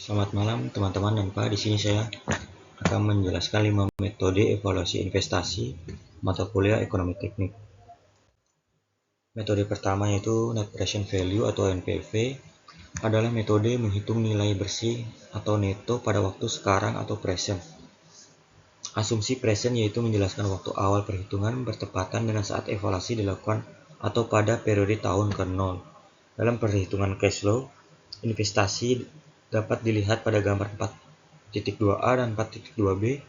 Selamat malam teman-teman dan Pak. Di sini saya akan menjelaskan 5 metode evaluasi investasi mata kuliah Ekonomi Teknik. Metode pertama yaitu Net Present Value atau NPV adalah metode menghitung nilai bersih atau neto pada waktu sekarang atau present. Asumsi present yaitu menjelaskan waktu awal perhitungan bertepatan dengan saat evaluasi dilakukan atau pada periode tahun ke-0. Dalam perhitungan cash flow, investasi dapat dilihat pada gambar 4.2a dan 4.2b.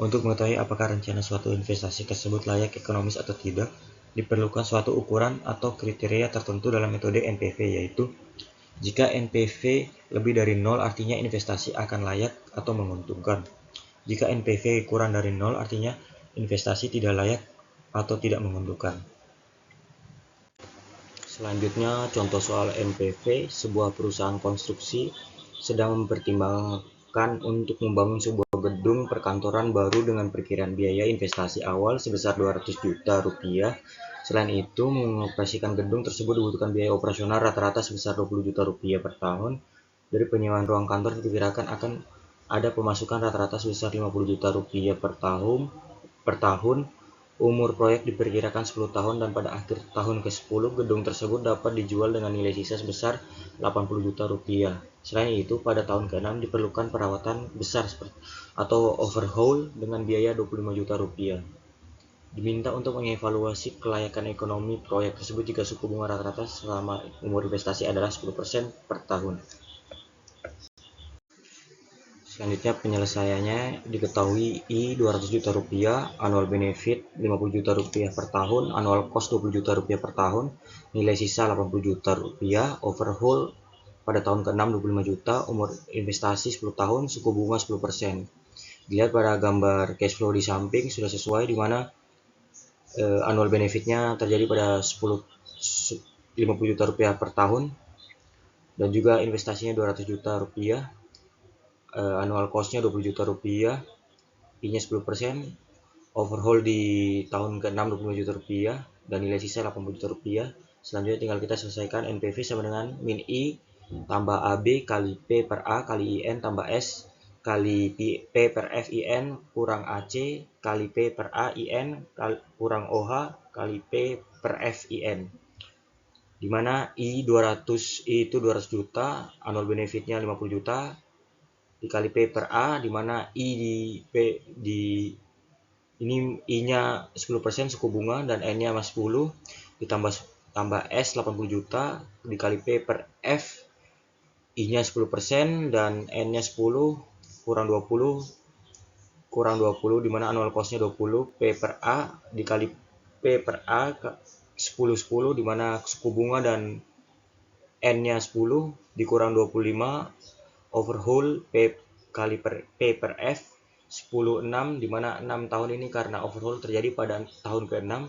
Untuk mengetahui apakah rencana suatu investasi tersebut layak ekonomis atau tidak, diperlukan suatu ukuran atau kriteria tertentu dalam metode NPV, yaitu jika NPV lebih dari 0 artinya investasi akan layak atau menguntungkan. Jika NPV kurang dari 0 artinya investasi tidak layak atau tidak menguntungkan. Selanjutnya, contoh soal NPV. Sebuah perusahaan konstruksi sedang mempertimbangkan untuk membangun sebuah gedung perkantoran baru dengan perkiraan biaya investasi awal sebesar 200 juta rupiah. Selain itu, mengoperasikan gedung tersebut dibutuhkan biaya operasional rata-rata sebesar 20 juta rupiah per tahun. Dari penyewaan ruang kantor diperkirakan akan ada pemasukan rata-rata sebesar 50 juta rupiah per tahun. Umur proyek diperkirakan 10 tahun dan pada akhir tahun ke-10 gedung tersebut dapat dijual dengan nilai sisa sebesar 80 juta rupiah. Selain itu, pada tahun ke-6 diperlukan perawatan besar atau overhaul dengan biaya 25 juta rupiah. Diminta untuk mengevaluasi kelayakan ekonomi proyek tersebut jika suku bunga rata-rata selama umur investasi adalah 10% per tahun. Selanjutnya penyelesaiannya diketahui I 200 juta rupiah, annual benefit 50 juta rupiah per tahun, annual cost 20 juta rupiah per tahun, nilai sisa 80 juta rupiah, overhaul pada tahun ke-6 25 juta, umur investasi 10 tahun, suku bunga 10%. Dilihat pada gambar cash flow di samping sudah sesuai, di mana annual benefitnya terjadi pada 50 juta rupiah per tahun dan juga investasinya 200 juta rupiah. Annual cost-nya 20 juta rupiah, I-nya 10%, overhaul di tahun ke-6 25 juta rupiah, dan nilai sisa 80 juta rupiah. Selanjutnya tinggal kita selesaikan. NPV sama dengan min I tambah AB kali P per A kali IN tambah S kali P per F IN kurang AC kali P per A IN kurang OH kali P per F IN. Dimana I itu 200 juta, annual benefitnya 50 juta, dikali P per A, dimana I ini I-nya 10% suku bunga dan N-nya masih 10, ditambah S 80 juta dikali P per F, I-nya 10% dan N-nya 10 kurang 20 dimana annual cost-nya 20, P per A dikali P per A 10 dimana suku bunga dan N-nya 10 dikurang 25, overhaul P kali P per F 10 6, dimana 6 tahun ini karena overhaul terjadi pada tahun ke-6.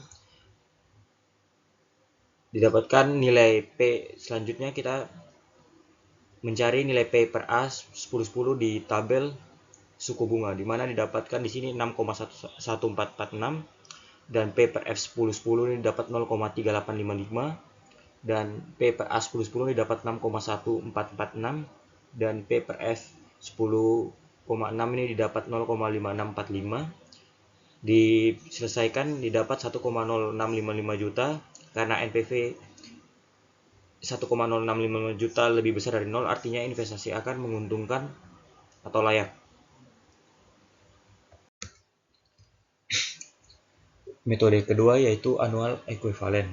Didapatkan nilai P. Selanjutnya kita mencari nilai P per A 10 di tabel suku bunga, dimana didapatkan di sini 6,1446 dan P per F 10 ini dapat 0,3855 dan P per A 10 ini dapat 6,1446 dan P per F 10,6 ini didapat 0,5645. Diselesaikan didapat 1,0655 juta. Karena NPV 1,0655 juta lebih besar dari 0, artinya investasi akan menguntungkan atau layak. Metode kedua yaitu annual equivalent.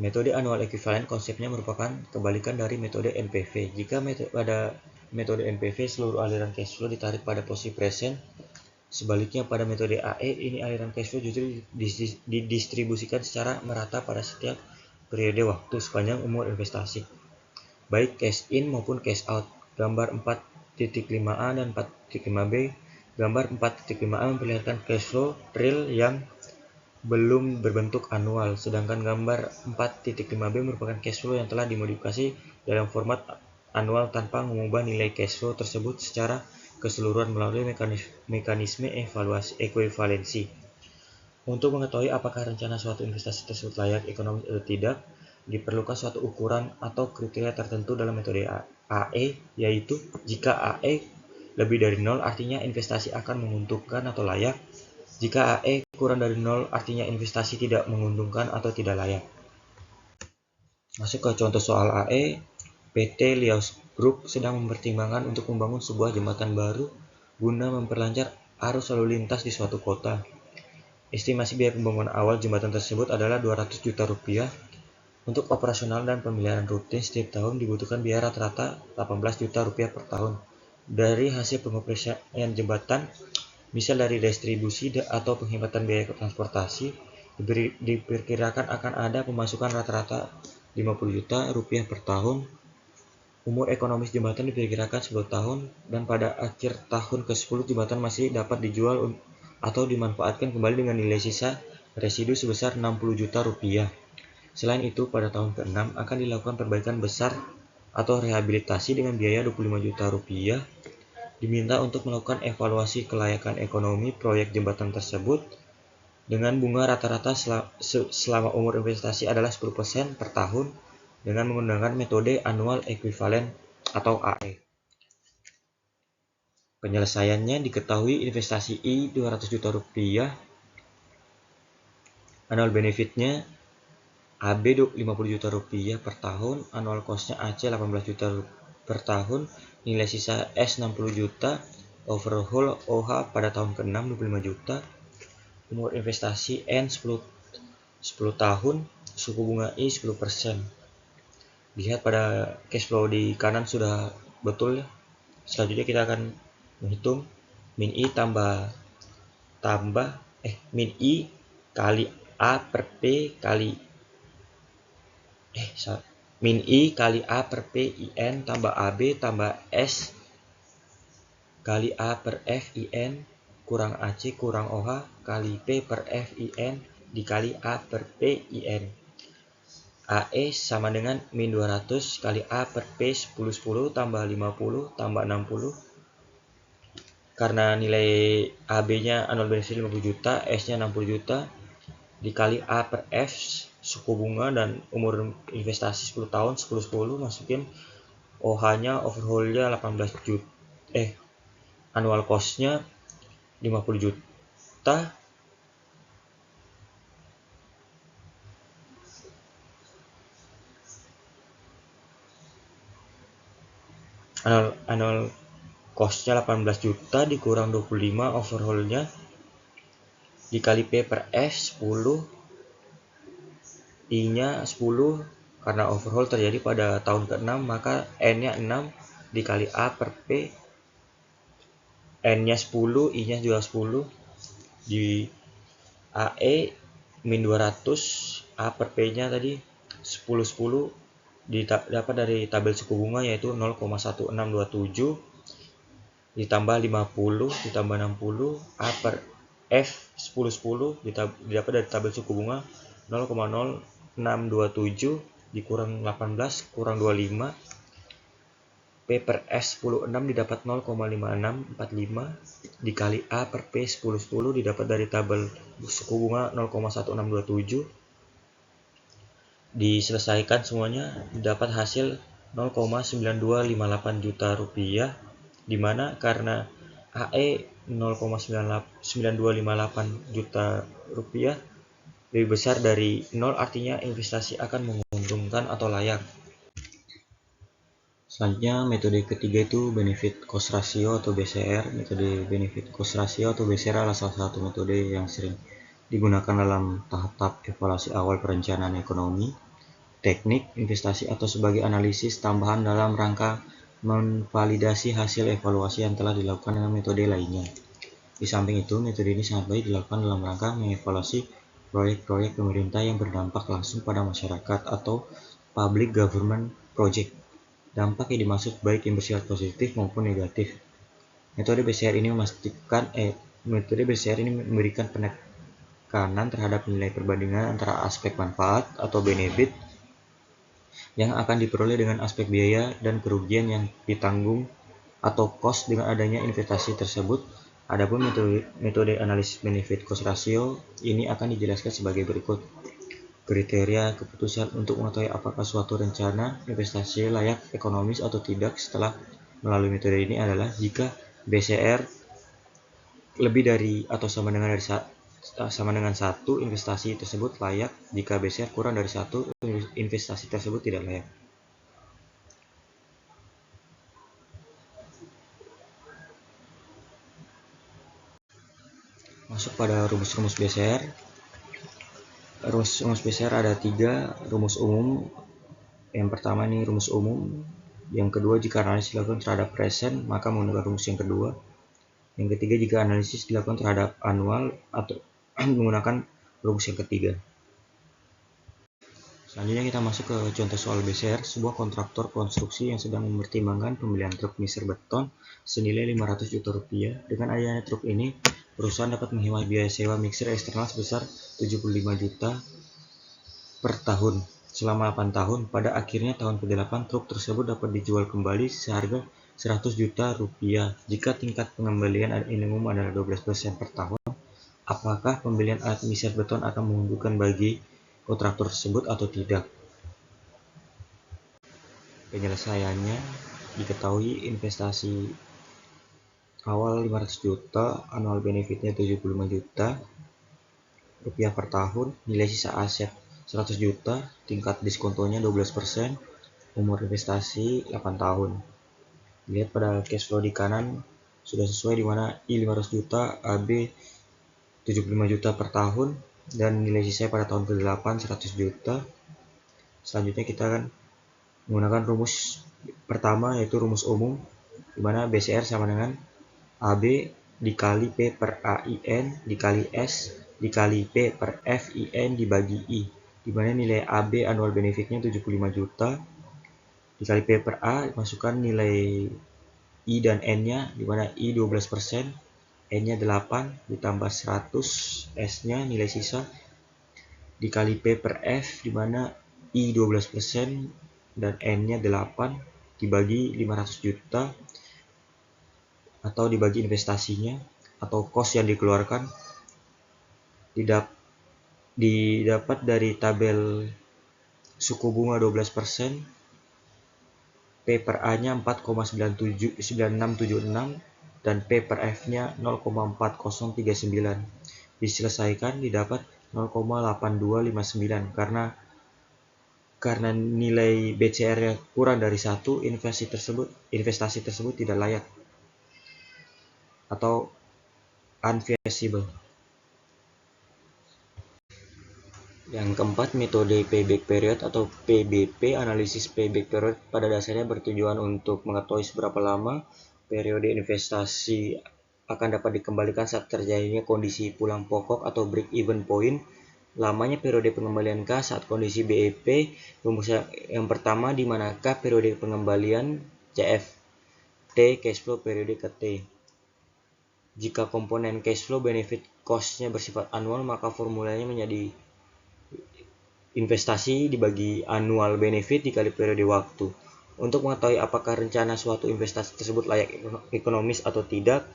Metode annual equivalent konsepnya merupakan kebalikan dari metode NPV. Jika pada metode NPV seluruh aliran cash flow ditarik pada posisi present, sebaliknya pada metode AE ini aliran cash flow justru didistribusikan secara merata pada setiap periode waktu sepanjang umur investasi, baik cash in maupun cash out. Gambar 4.5a dan 4.5b. Gambar 4.5a memperlihatkan cash flow real yang belum berbentuk annual, sedangkan gambar 4.5b merupakan cash flow yang telah dimodifikasi dalam format annual tanpa mengubah nilai cash flow tersebut secara keseluruhan melalui mekanisme evaluasi ekuivalensi. Untuk mengetahui apakah rencana suatu investasi tersebut layak ekonomis atau tidak, diperlukan suatu ukuran atau kriteria tertentu dalam metode AE, yaitu jika AE lebih dari 0 artinya investasi akan menguntungkan atau layak. Jika AE kurang dari 0 artinya investasi tidak menguntungkan atau tidak layak. Masuk ke contoh soal AE, PT Liaos Group sedang mempertimbangkan untuk membangun sebuah jembatan baru guna memperlancar arus lalu lintas di suatu kota. Estimasi biaya pembangunan awal jembatan tersebut adalah 200 juta rupiah. Untuk operasional dan pemeliharaan rutin setiap tahun dibutuhkan biaya rata-rata 18 juta rupiah per tahun. Dari hasil pengoperasian jembatan, misal dari distribusi atau penghematan biaya transportasi, diperkirakan akan ada pemasukan rata-rata 50 juta rupiah per tahun. Umur ekonomis jembatan diperkirakan 10 tahun, dan pada akhir tahun ke-10 jembatan masih dapat dijual atau dimanfaatkan kembali dengan nilai sisa residu sebesar 60 juta rupiah. Selain itu, pada tahun ke-6 akan dilakukan perbaikan besar atau rehabilitasi dengan biaya 25 juta rupiah. Diminta untuk melakukan evaluasi kelayakan ekonomi proyek jembatan tersebut dengan bunga rata-rata selama umur investasi adalah 10% per tahun dengan menggunakan metode annual equivalent atau AE. Penyelesaiannya diketahui investasi I 200 juta rupiah, annual benefitnya AB 50 juta rupiah per tahun, annual cost-nya AC 18 juta per tahun, nilai sisa S 60 juta, overhaul OH pada tahun ke-6 25 juta, umur investasi N 10 tahun, suku bunga I 10%. Lihat pada cash flow di kanan sudah betul ya. Selanjutnya kita akan menghitung min I min I kali A per P kali min I kali A per P IN tambah AB tambah S kali A per F IN kurang AC kurang OH kali P per F IN dikali A per P IN. AE sama dengan min 200 kali A per P 10 tambah 50 tambah 60. Karena nilai AB-nya annual benefit 50 juta, S-nya 60 juta, dikali A per F suku bunga dan umur investasi 10 tahun 10 masukin OH-nya overhaul-nya 18 juta. Annual cost-nya 50 juta. Annual cost-nya 18 juta dikurang 25 overhaul-nya dikali P per F 10, I-nya 10 karena overhaul terjadi pada tahun ke-6, maka N-nya 6 dikali A per P, N-nya 10, I-nya juga 10, di AE min 200, A per P-nya tadi 10 dapat dari tabel suku bunga yaitu 0,1627 ditambah 50 ditambah 60 A per F 10 didapat dari tabel suku bunga 0,0627 dikurang 18 kurang 25 P per F 10 didapat 0,5645 dikali A per P 10 didapat dari tabel suku bunga 0,1627 diselesaikan semuanya dapat hasil 0,9258 juta rupiah, dimana karena AE 0,9258 juta rupiah lebih besar dari 0 artinya investasi akan menguntungkan atau layak. Selanjutnya metode ketiga itu benefit cost ratio atau BCR. Metode benefit cost ratio atau BCR adalah salah satu metode yang sering digunakan dalam tahap evaluasi awal perencanaan ekonomi, teknik, investasi atau sebagai analisis tambahan dalam rangka memvalidasi hasil evaluasi yang telah dilakukan dengan metode lainnya. Di samping itu, metode ini sangat baik dilakukan dalam rangka mengevaluasi proyek-proyek pemerintah yang berdampak langsung pada masyarakat atau public government project. Dampak yang dimaksud baik yang bersifat positif maupun negatif. Metode BCR ini memberikan penekanan terhadap nilai perbandingan antara aspek manfaat atau benefit yang akan diperoleh dengan aspek biaya dan kerugian yang ditanggung atau cost dengan adanya investasi tersebut. Adapun metode analisis benefit cost ratio ini akan dijelaskan sebagai berikut. Kriteria keputusan untuk mengetahui apakah suatu rencana investasi layak ekonomis atau tidak setelah melalui metode ini adalah jika BCR lebih dari atau sama dengan satu, investasi tersebut layak. Jika BCR kurang dari satu, investasi tersebut tidak layak. Masuk pada rumus-rumus BCR. Rumus BCR ada 3 rumus umum. Yang pertama ini rumus umum. Yang kedua, jika analisis dilakukan terhadap present, maka menggunakan rumus yang kedua. Yang ketiga, jika analisis dilakukan terhadap annual atau menggunakan rumus yang ketiga. Selanjutnya kita masuk ke contoh soal BCR. Sebuah kontraktor konstruksi yang sedang mempertimbangkan pembelian truk mixer beton senilai 500 juta rupiah. Dengan adanya truk ini, perusahaan dapat menghemat biaya sewa mixer eksternal sebesar 75 juta per tahun selama 8 tahun. Pada akhirnya tahun ke-8, truk tersebut dapat dijual kembali seharga 100 juta rupiah. Jika tingkat pengembalian minimum adalah 12% per tahun, apakah pembelian alat mixer beton akan menguntungkan bagi kontraktor tersebut atau tidak? Penyelesaiannya diketahui investasi awal 500 juta, annual benefitnya 75 juta rupiah per tahun, nilai sisa aset 100 juta, tingkat diskontonya 12%, umur investasi 8 tahun. Lihat pada cash flow di kanan sudah sesuai, di mana I 500 juta, AB 75 juta per tahun, dan nilai sisa pada tahun ke-8 100 juta. Selanjutnya kita akan menggunakan rumus pertama, yaitu rumus umum, di mana BCR sama dengan AB dikali P per AIN dikali S dikali P per FIN dibagi I, di mana nilai AB annual benefitnya 75 juta dikali P per A, masukkan nilai I dan N-nya, di mana I 12%, N-nya 8, ditambah 100, S-nya nilai sisa, dikali P per F, di mana I 12% dan N-nya 8, dibagi 500 juta atau dibagi investasinya atau cost yang dikeluarkan, didapat dari tabel suku bunga 12%, P per A-nya 4,9676 dan P per F-nya 0,4039. Diselesaikan didapat 0,8259 karena nilai BCR-nya kurang dari 1, investasi tersebut tidak layak atau unfeasible. Yang keempat, metode payback period atau PBP. Analisis payback period pada dasarnya bertujuan untuk mengetahui seberapa lama periode investasi akan dapat dikembalikan saat terjadinya kondisi pulang pokok atau break even point. Lamanya periode pengembalian K saat kondisi BEP. Rumus yang pertama, di manakah periode pengembalian CF T cash flow periode ke T. Jika komponen cash flow benefit cost-nya bersifat annual, maka formulanya menjadi investasi dibagi annual benefit dikali periode waktu. Untuk mengetahui apakah rencana suatu investasi tersebut layak ekonomis atau tidak,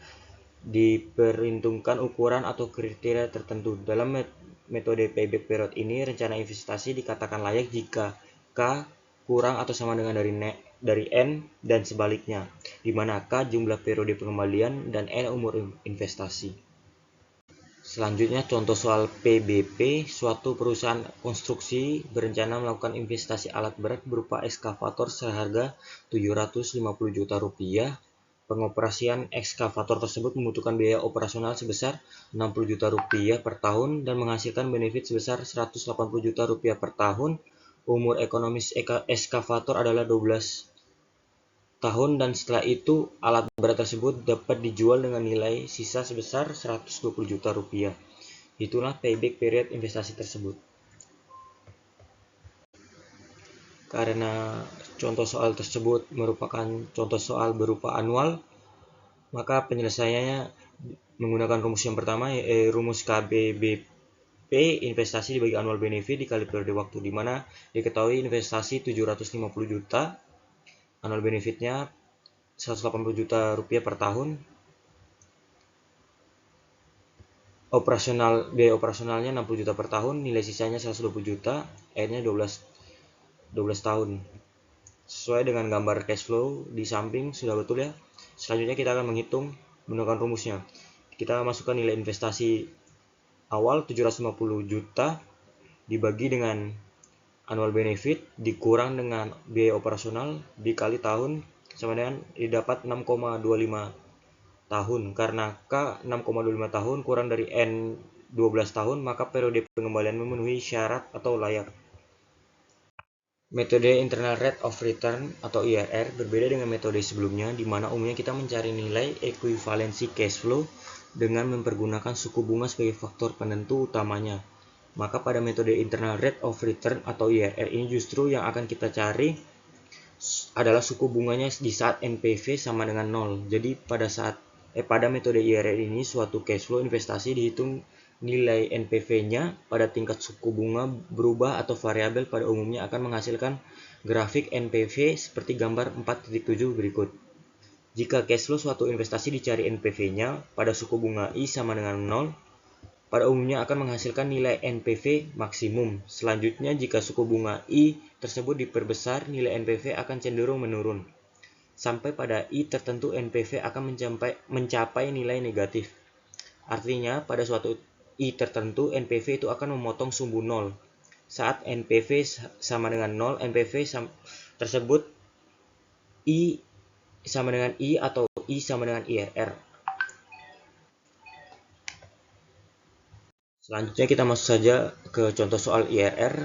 diperhitungkan ukuran atau kriteria tertentu. Dalam metode payback period ini, rencana investasi dikatakan layak jika K kurang atau sama dengan dari N dan sebaliknya, di mana K jumlah periode pengembalian dan N umur investasi. Selanjutnya contoh soal PBP. Suatu perusahaan konstruksi berencana melakukan investasi alat berat berupa ekskavator seharga 750 juta rupiah. Pengoperasian ekskavator tersebut membutuhkan biaya operasional sebesar 60 juta rupiah per tahun dan menghasilkan benefit sebesar 180 juta rupiah per tahun. Umur ekonomis ekskavator adalah 12 tahun dan setelah itu alat berat tersebut dapat dijual dengan nilai sisa sebesar 120 juta rupiah. Itulah payback period investasi tersebut. Karena contoh soal tersebut merupakan contoh soal berupa annual, maka penyelesaiannya menggunakan rumus yang pertama, rumus KBBP, investasi dibagi annual benefit dikali periode waktu, di mana diketahui investasi 750 juta, annual benefitnya 180 juta rupiah per tahun. biaya operasionalnya 60 juta per tahun, nilai sisanya 120 juta, akhirnya 12 tahun. Sesuai dengan gambar cash flow di samping sudah betul ya. Selanjutnya kita akan menggunakan rumusnya. Kita masukkan nilai investasi awal 750 juta dibagi dengan annual benefit dikurang dengan biaya operasional dikali tahun sama dengan didapat 6,25 tahun. Karena K 6,25 tahun kurang dari N 12 tahun, maka periode pengembalian memenuhi syarat atau layak. Metode Internal Rate of Return atau IRR berbeda dengan metode sebelumnya, di mana umumnya kita mencari nilai ekuivalensi cash flow dengan mempergunakan suku bunga sebagai faktor penentu utamanya. Maka pada metode Internal Rate of Return atau IRR ini justru yang akan kita cari adalah suku bunganya di saat NPV sama dengan 0. Jadi pada metode IRR ini suatu cash flow investasi dihitung nilai NPV-nya pada tingkat suku bunga berubah atau variabel pada umumnya akan menghasilkan grafik NPV seperti gambar 4.7 berikut. Jika cash flow suatu investasi dicari NPV-nya pada suku bunga I sama dengan 0, pada umumnya akan menghasilkan nilai NPV maksimum. Selanjutnya, jika suku bunga I tersebut diperbesar, nilai NPV akan cenderung menurun. Sampai pada I tertentu NPV akan mencapai nilai negatif. Artinya, pada suatu I tertentu, NPV itu akan memotong sumbu 0. Saat NPV sama dengan 0, NPV tersebut I sama dengan I atau I sama dengan IRR. Selanjutnya kita masuk saja ke contoh soal IRR.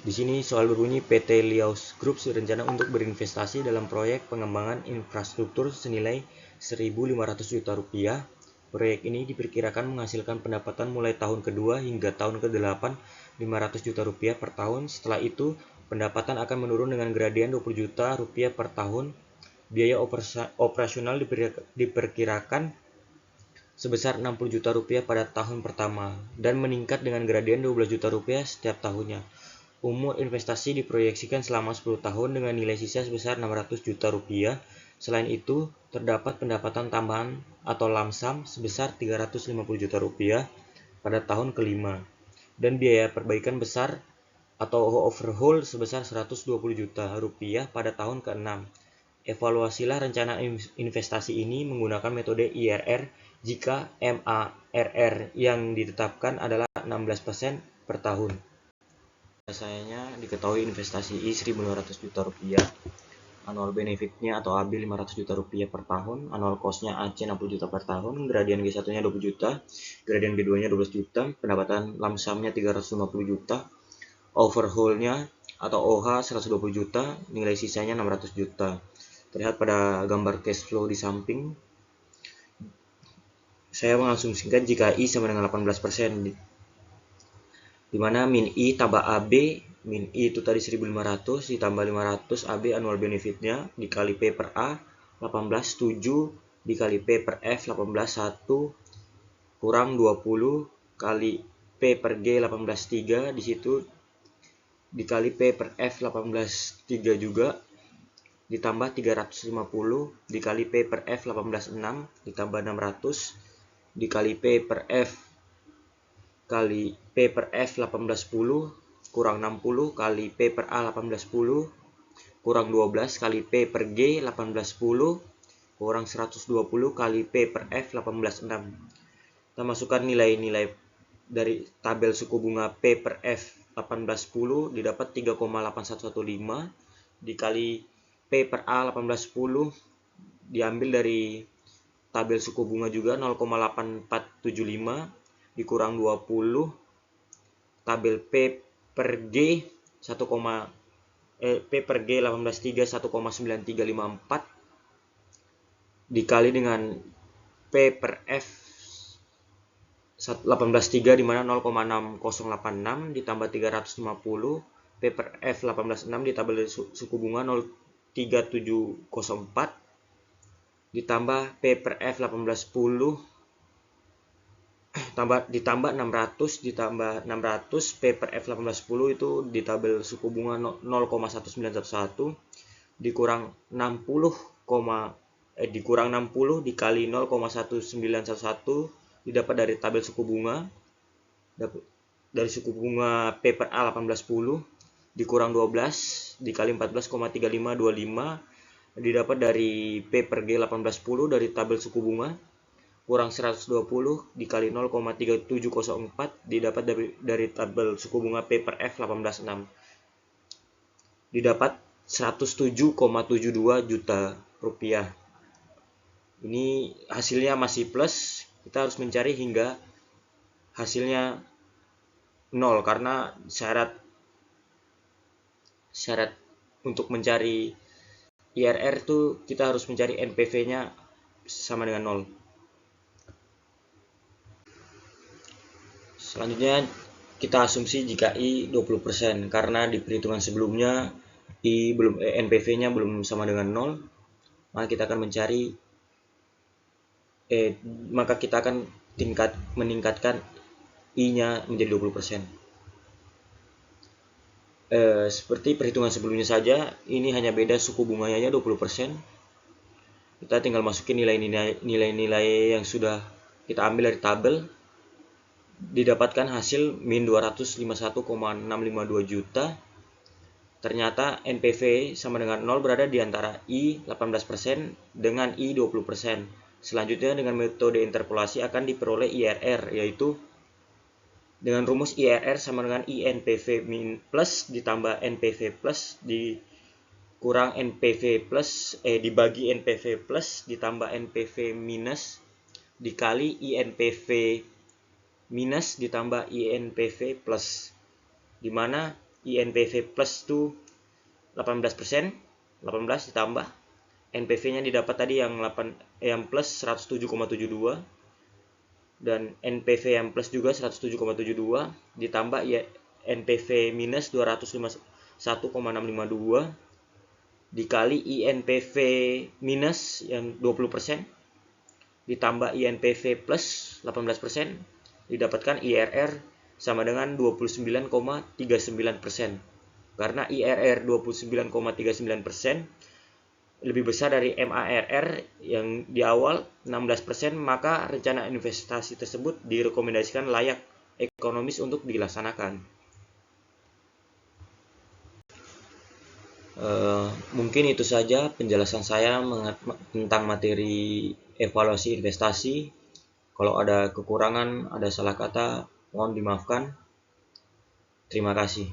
Di sini soal berbunyi PT Liaus Group berencana untuk berinvestasi dalam proyek pengembangan infrastruktur senilai 1.500 juta rupiah. Proyek ini diperkirakan menghasilkan pendapatan mulai tahun kedua hingga tahun ke-8 500 juta rupiah per tahun. Setelah itu, pendapatan akan menurun dengan gradian 20 juta rupiah per tahun. Biaya operasional diperkirakan sebesar 60 juta rupiah pada tahun pertama dan meningkat dengan gradian 12 juta rupiah setiap tahunnya. Umur investasi diproyeksikan selama 10 tahun dengan nilai sisa sebesar 600 juta rupiah. Selain itu, terdapat pendapatan tambahan atau lamsam sebesar 350 juta rupiah pada tahun kelima dan biaya perbaikan besar atau overhaul sebesar 120 juta rupiah pada tahun ke-6. Evaluasilah rencana investasi ini menggunakan metode IRR jika MARR yang ditetapkan adalah 16% per tahun. Biasanya diketahui investasi I 1.200 juta rupiah, annual benefitnya atau AB 500 juta rupiah per tahun, annual cost-nya AC 60 juta per tahun, gradien G1-nya 20 juta, gradien G2-nya 12 juta, pendapatan lamsamnya 350 juta, overhaul-nya atau OH 120 juta, nilai sisanya 600 juta. Terlihat pada gambar cash flow di samping. Saya mengasumsikan jika I sama dengan 18%, di mana min I tambah AB, min I itu tadi 1.500 ditambah 500 AB annual benefitnya dikali P per A 18,7 dikali P per F 18,1 kurang 20 kali P per G 18,3, di situ dikali P per F 18,3 juga ditambah 350 dikali P per F 18,6 ditambah 600 dikali P per F kali P per F 18,10 kurang 60 kali P per A 18,10 kurang 12 kali P per G 18,10 kurang 120 kali P per F 18,6. Kita masukkan nilai-nilai dari tabel suku bunga P per F 18,10 didapat 3,8115 dikali P per A 18,10 diambil dari tabel suku bunga juga 0,8475 dikurang 20 tabel P per G P per G 18,3 1,9354 dikali dengan P per F 18,3 di mana 0,6086 ditambah 350 P per F 18,6 di tabel suku bunga 0,3704 ditambah P per F 18,10 ditambah 600 ditambah 600 P per F 18,10 itu di tabel suku bunga 0,1911 dikurang 60 dikali 0,1911 didapat dari tabel suku bunga, dari suku bunga P per A 1810 dikurang 12 dikali 14,3525 didapat dari P per G 1810 dari tabel suku bunga kurang 120 dikali 0,3704 didapat dari tabel suku bunga P per F 1806 didapat 107,72 juta rupiah. Ini hasilnya masih plus, kita harus mencari hingga hasilnya 0 karena syarat untuk mencari IRR itu kita harus mencari NPV-nya sama dengan 0. Selanjutnya kita asumsi jika I 20% karena di perhitungan sebelumnya NPV-nya belum sama dengan 0, maka kita akan meningkatkan I-nya menjadi 20%. Seperti perhitungan sebelumnya saja, ini hanya beda suku bunganya 20%. Kita tinggal masukin nilai-nilai yang sudah kita ambil dari tabel. Didapatkan hasil min 251,652 juta. Ternyata NPV sama dengan 0 berada di antara I 18% dengan I 20%. Selanjutnya dengan metode interpolasi akan diperoleh IRR, yaitu dengan rumus IRR sama dengan INPV plus ditambah NPV plus dikurang NPV plus dibagi NPV plus ditambah NPV minus dikali INPV minus ditambah INPV plus, dimana INPV plus itu 18%, 18 ditambah NPV-nya didapat tadi yang plus 107,72 dan NPV yang plus juga 107,72 ditambah ya NPV minus 251,652 dikali INPV minus yang 20% ditambah INPV plus 18% didapatkan IRR sama dengan 29,39%. Karena IRR 29,39% lebih besar dari MARR yang di awal 16%, maka rencana investasi tersebut direkomendasikan layak ekonomis untuk dilaksanakan. Mungkin itu saja penjelasan saya tentang materi evaluasi investasi. Kalau ada kekurangan, ada salah kata, mohon dimaafkan. Terima kasih.